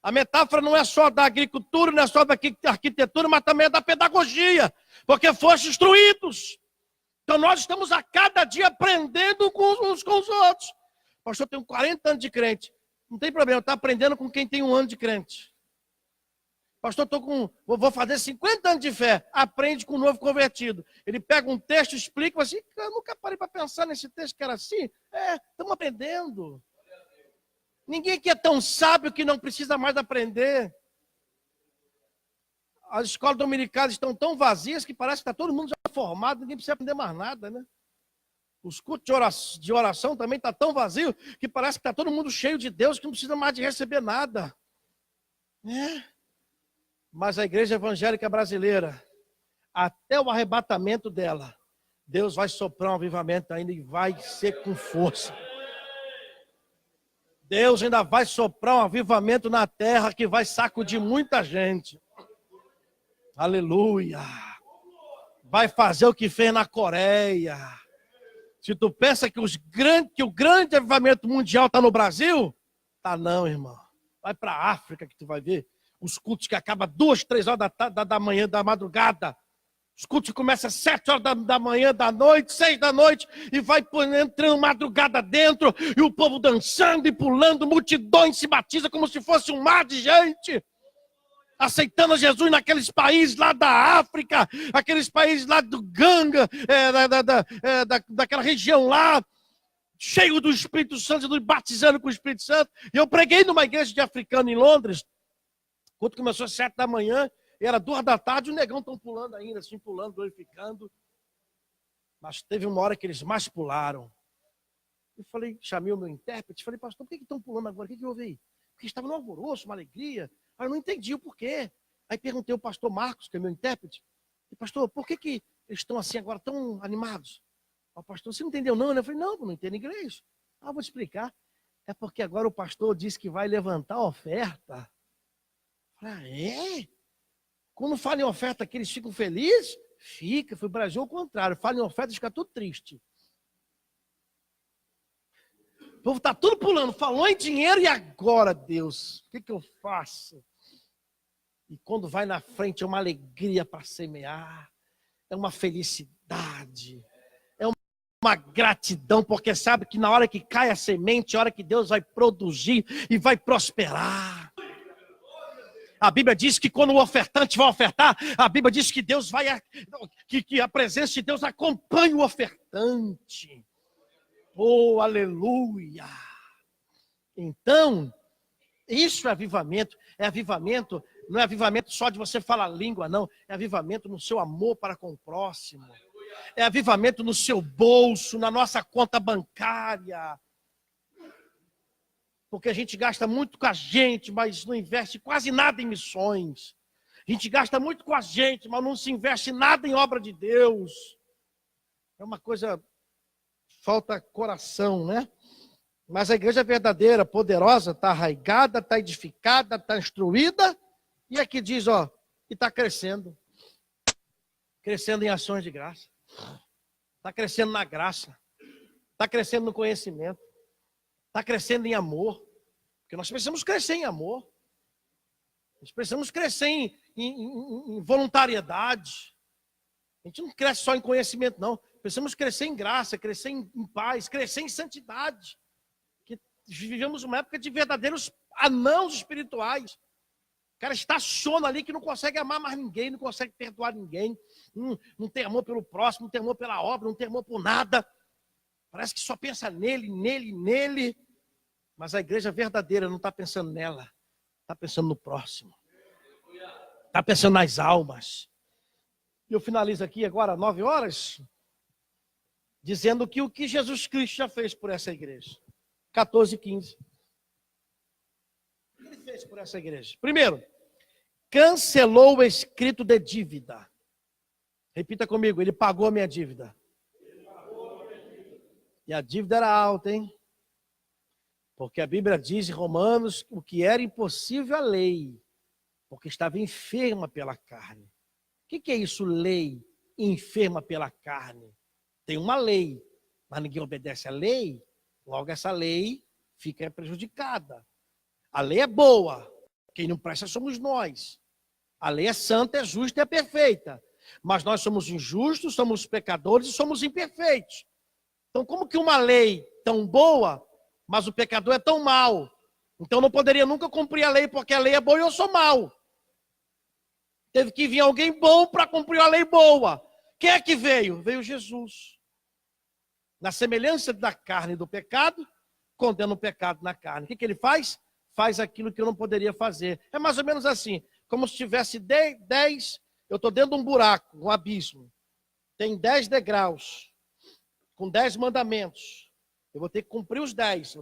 A metáfora não é só da agricultura, não é só da arquitetura, mas também é da pedagogia. Porque foste instruídos. Então nós estamos a cada dia aprendendo uns com os outros. Pastor, eu tenho 40 anos de crente. Não tem problema, eu estou aprendendo com quem tem 1 ano de crente. Pastor, vou fazer 50 anos de fé. Aprende com o novo convertido. Ele pega um texto, explica assim, eu nunca parei para pensar nesse texto que era assim. Estamos aprendendo. Ninguém aqui é tão sábio que não precisa mais aprender. As escolas dominicais estão tão vazias que parece que está todo mundo já formado, ninguém precisa aprender mais nada, né? Os cultos de oração também está tão vazio que parece que está todo mundo cheio de Deus que não precisa mais de receber nada. Mas a igreja evangélica brasileira, até o arrebatamento dela, Deus vai soprar um avivamento ainda e vai ser com força. Deus ainda vai soprar um avivamento na terra que vai sacudir muita gente. Aleluia. Vai fazer o que fez na Coreia. Se tu pensa que o grande avivamento mundial está no Brasil, tá não, irmão. Vai para a África que tu vai ver. Os cultos que acabam 2, 3 horas da manhã, da madrugada. Os cultos começam às 7 horas da manhã, da noite, 6 da noite, e vai entrando madrugada dentro, e o povo dançando e pulando, multidões se batizam como se fosse um mar de gente, aceitando Jesus naqueles países lá da África, aqueles países lá do Ganga, daquela região lá, cheio do Espírito Santo, batizando com o Espírito Santo. E eu preguei numa igreja de africano em Londres, quando começou às 7 da manhã, era 2 da tarde, o negão estão pulando ainda, assim, pulando, glorificando. Mas teve uma hora que eles mais pularam. Eu falei, chamei o meu intérprete, falei, pastor, por que estão pulando agora? O que houve aí? Porque estava no alvoroço, uma alegria. Aí eu não entendi o porquê. Aí perguntei ao pastor Marcos, que é meu intérprete, e, pastor, por que eles estão assim agora, tão animados? O pastor, você não entendeu não? Eu falei, não entendo inglês. Vou te explicar. É porque agora o pastor disse que vai levantar a oferta. Eu falei, Quando fala em oferta que eles ficam felizes? Fica, foi o Brasil ao contrário. Fala em oferta e fica tudo triste. O povo está tudo pulando, falou em dinheiro e agora, Deus, o que eu faço? E quando vai na frente é uma alegria para semear, é uma felicidade, é uma gratidão, porque sabe que na hora que cai a semente, é a hora que Deus vai produzir e vai prosperar. A Bíblia diz que quando o ofertante vai ofertar, a Bíblia diz que Deus que a presença de Deus acompanha o ofertante. Oh, aleluia! Então, isso é avivamento. Não é avivamento só de você falar língua, não. É avivamento no seu amor para com o próximo. É avivamento no seu bolso, na nossa conta bancária. Porque a gente gasta muito com a gente, mas não investe quase nada em missões. A gente gasta muito com a gente, mas não se investe nada em obra de Deus. É uma coisa, falta coração, né? Mas a igreja verdadeira, poderosa, está arraigada, está edificada, está instruída. E aqui diz, e está crescendo. Crescendo em ações de graça. Está crescendo na graça. Está crescendo no conhecimento. Está crescendo em amor. Porque nós precisamos crescer em amor. Nós precisamos crescer em voluntariedade. A gente não cresce só em conhecimento, não. Precisamos crescer em graça, crescer em paz, crescer em santidade. Que vivemos uma época de verdadeiros anãos espirituais. O cara estaciona ali que não consegue amar mais ninguém, não consegue perdoar ninguém. Não tem amor pelo próximo, não tem amor pela obra, não tem amor por nada. Parece que só pensa nele. Mas a igreja verdadeira não está pensando nela. Está pensando no próximo. Está pensando nas almas. E eu finalizo aqui agora, 9 horas, dizendo que o que Jesus Cristo já fez por essa igreja. 14:15. O que ele fez por essa igreja? Primeiro, cancelou o escrito de dívida. Repita comigo, ele pagou a minha dívida. E a dívida era alta, hein? Porque a Bíblia diz em Romanos o que era impossível à lei, porque estava enferma pela carne. O que é isso, lei enferma pela carne? Tem uma lei, mas ninguém obedece à lei, logo essa lei fica prejudicada. A lei é boa, quem não presta somos nós. A lei é santa, é justa e é perfeita. Mas nós somos injustos, somos pecadores e somos imperfeitos. Então, como que uma lei tão boa, mas o pecador é tão mau? Então, não poderia nunca cumprir a lei, porque a lei é boa e eu sou mau. Teve que vir alguém bom para cumprir a lei boa. Quem é que veio? Veio Jesus. Na semelhança da carne e do pecado, condena o pecado na carne. O que ele faz? Faz aquilo que eu não poderia fazer. É mais ou menos assim, como se tivesse 10, eu estou dentro de um buraco, um abismo. Tem 10 degraus, com 10 mandamentos. Eu vou ter que cumprir os 10,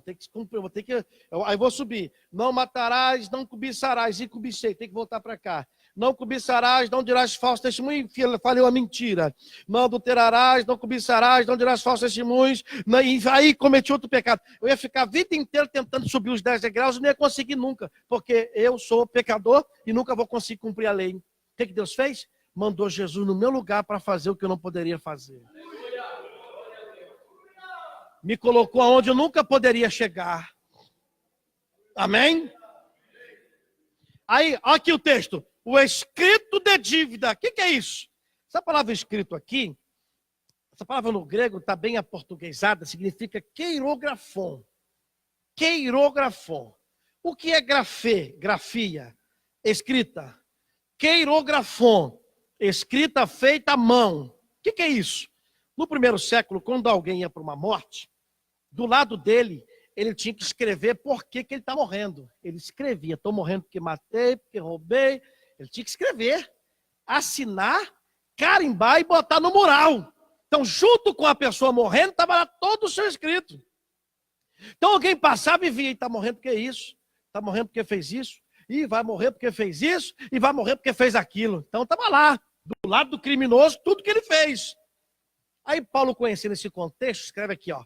aí vou subir. Não matarás, não cobiçarás, e cobicei, tem que voltar para cá. Não cobiçarás, não dirás falso testemunho, falei uma mentira. Não adulterarás, não cobiçarás, não dirás falsos testemunhos, e aí cometi outro pecado. Eu ia ficar a vida inteira tentando subir os 10 degraus e não ia conseguir nunca, porque eu sou pecador e nunca vou conseguir cumprir a lei. O que Deus fez? Mandou Jesus no meu lugar para fazer o que eu não poderia fazer. Me colocou aonde eu nunca poderia chegar. Amém? Aí, olha aqui o texto. O escrito de dívida. O que é isso? Essa palavra escrito aqui, essa palavra no grego está bem aportuguesada, significa queirografon. Queirografon. O que é grafia? Escrita. Queirografon. Escrita feita à mão. O que é isso? No primeiro século, quando alguém ia para uma morte, do lado dele, ele tinha que escrever por que ele está morrendo. Ele escrevia, estou morrendo porque matei, porque roubei. Ele tinha que escrever, assinar, carimbar e botar no mural. Então, junto com a pessoa morrendo, estava lá todo o seu escrito. Então, alguém passava e via, está morrendo porque isso, está morrendo porque fez isso, e vai morrer porque fez isso, e vai morrer porque fez aquilo. Então, estava lá, do lado do criminoso, tudo que ele fez. Aí Paulo, conhecendo esse contexto, escreve aqui, ó,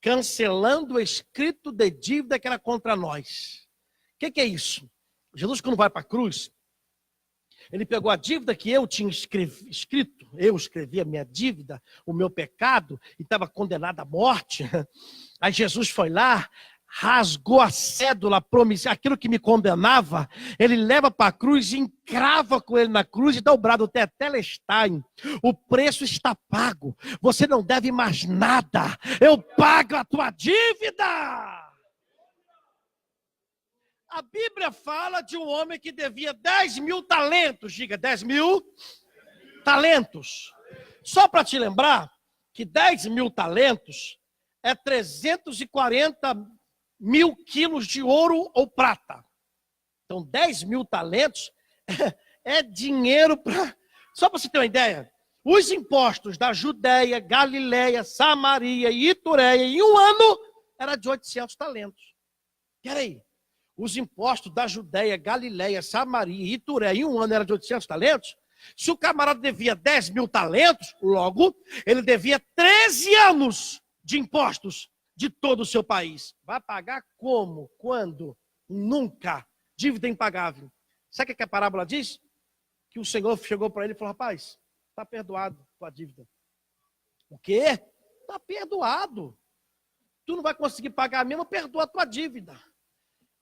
cancelando o escrito de dívida que era contra nós. O que é isso? Jesus, quando vai para a cruz, ele pegou a dívida que eu tinha escrito, eu escrevi a minha dívida, o meu pecado, e estava condenado à morte. Aí Jesus foi lá, rasgou a cédula, aquilo que me condenava, ele leva para a cruz e encrava com ele na cruz e dá o brado tetelestai. O preço está pago, você não deve mais nada, eu pago a tua dívida. A Bíblia fala de um homem que devia 10.000 talentos, diga 10.000 talentos. Só para te lembrar que 10.000 talentos é 340.000 quilos de ouro ou prata. Então, 10.000 talentos é dinheiro para... Só para você ter uma ideia, os impostos da Judéia, Galileia, Samaria e Itureia em um ano era de 800 talentos. Peraí, os impostos da Judéia, Galileia, Samaria e Itureia em um ano era de 800 talentos? Se o camarada devia 10.000 talentos, logo, ele devia 13 anos de impostos de todo o seu país. Vai pagar como? Quando? Nunca. Dívida impagável. Sabe o que a parábola diz? Que o Senhor chegou para ele e falou, rapaz, está perdoado tua dívida. O quê? Está perdoado. tu não vai conseguir pagar mesmo, perdoa a tua dívida.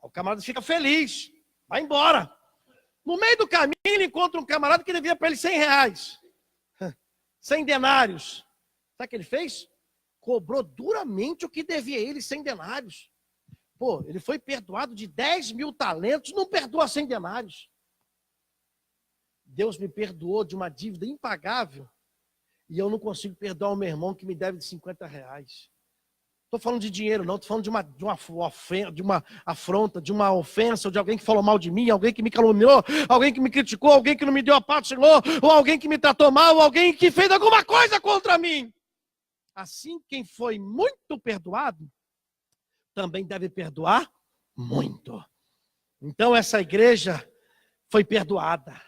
O camarada fica feliz, vai embora. No meio do caminho, ele encontra um camarada que devia para ele 100 reais. 100 denários. Sabe o que ele fez? Cobrou duramente o que devia ele, 100 denários. Pô, ele foi perdoado de 10 mil talentos, não perdoa 100 denários. Deus me perdoou de uma dívida impagável e eu não consigo perdoar o meu irmão que me deve de 50 reais. Estou falando de dinheiro, não. Estou falando de uma afronta, de uma ofensa, ou de alguém que falou mal de mim, alguém que me caluniou, alguém que me criticou, alguém que não me deu a paz do Senhor, ou alguém que me tratou mal, ou alguém que fez alguma coisa contra mim. Assim, quem foi muito perdoado, também deve perdoar muito. Então, essa igreja foi perdoada.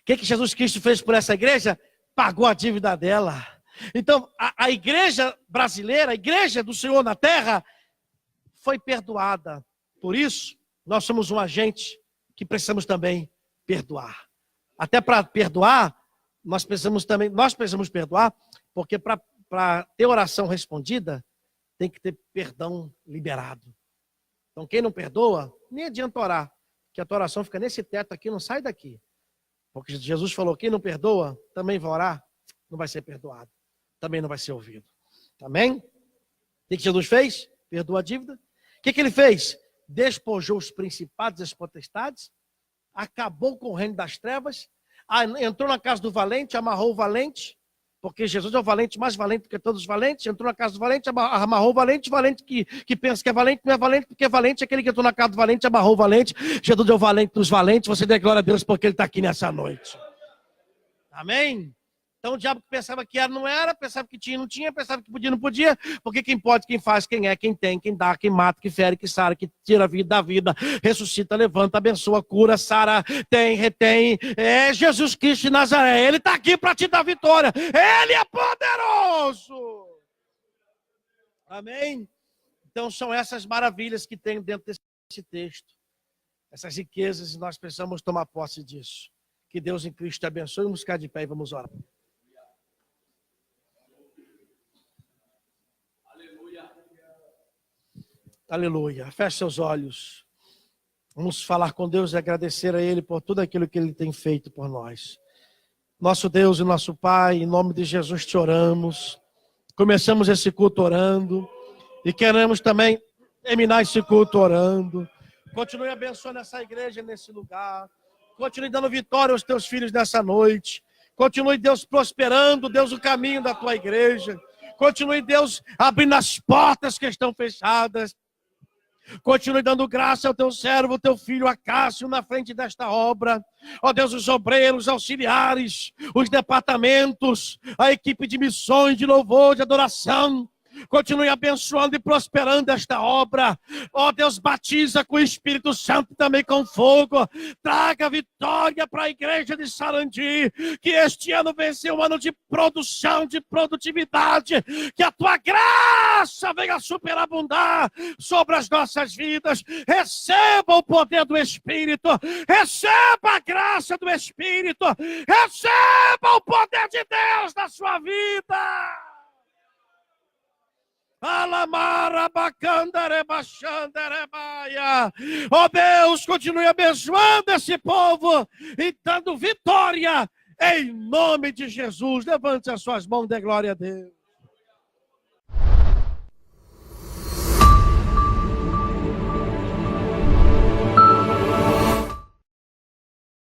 O que Jesus Cristo fez por essa igreja? Pagou a dívida dela. Então, a igreja brasileira, a igreja do Senhor na terra, foi perdoada. Por isso, nós somos um agente que precisamos também perdoar. Até para perdoar, nós precisamos perdoar, porque para ter oração respondida, tem que ter perdão liberado. Então, quem não perdoa, nem adianta orar, que a tua oração fica nesse teto aqui, não sai daqui. Porque Jesus falou, quem não perdoa, também vai orar, não vai ser perdoado. Também não vai ser ouvido. Amém? O que Jesus fez? Perdoou a dívida. O que ele fez? Despojou os principados e as potestades, acabou com o reino das trevas, entrou na casa do valente, amarrou o valente, porque Jesus é o valente mais valente do que todos os valentes, entrou na casa do valente, amarrou o valente que pensa que é valente, não é valente, porque é valente, aquele que entrou na casa do valente, amarrou o valente. Jesus é o valente dos valentes, você dê glória a Deus porque ele está aqui nessa noite. Amém? Então o diabo que pensava que era, não era, pensava que tinha, não tinha, pensava que podia, não podia, porque quem pode, quem faz, quem é, quem tem, quem dá, quem mata, que fere, que sara, que tira a vida da vida, ressuscita, levanta, abençoa, cura, sara, tem, retém, é Jesus Cristo de Nazaré, ele está aqui para te dar vitória, ele é poderoso. Amém? Então são essas maravilhas que tem dentro desse texto, essas riquezas, e nós precisamos tomar posse disso. Que Deus em Cristo te abençoe. Vamos ficar de pé e vamos orar. Aleluia. Feche seus olhos. Vamos falar com Deus e agradecer a Ele por tudo aquilo que Ele tem feito por nós. Nosso Deus e nosso Pai, em nome de Jesus te oramos. Começamos esse culto orando e queremos também terminar esse culto orando. Continue abençoando essa igreja nesse lugar. Continue dando vitória aos teus filhos nessa noite. Continue, Deus, prosperando, Deus, o caminho da tua igreja. Continue, Deus, abrindo as portas que estão fechadas. Continue dando graça ao teu servo, ao teu filho Acácio, na frente desta obra. Ó Deus, os obreiros, auxiliares, os departamentos, a equipe de missões, de louvor, de adoração. Continue abençoando e prosperando esta obra. Ó Deus, batiza com o Espírito Santo, também com fogo. Traga vitória para a igreja de Sarandi. Que este ano venha ser um ano de produção, de produtividade. Que a tua graça venha superabundar sobre as nossas vidas. Receba o poder do Espírito. Receba a graça do Espírito. Receba o poder de Deus na sua vida. Ó Deus, continue abençoando esse povo e dando vitória em nome de Jesus. Levante as suas mãos, dê glória a Deus.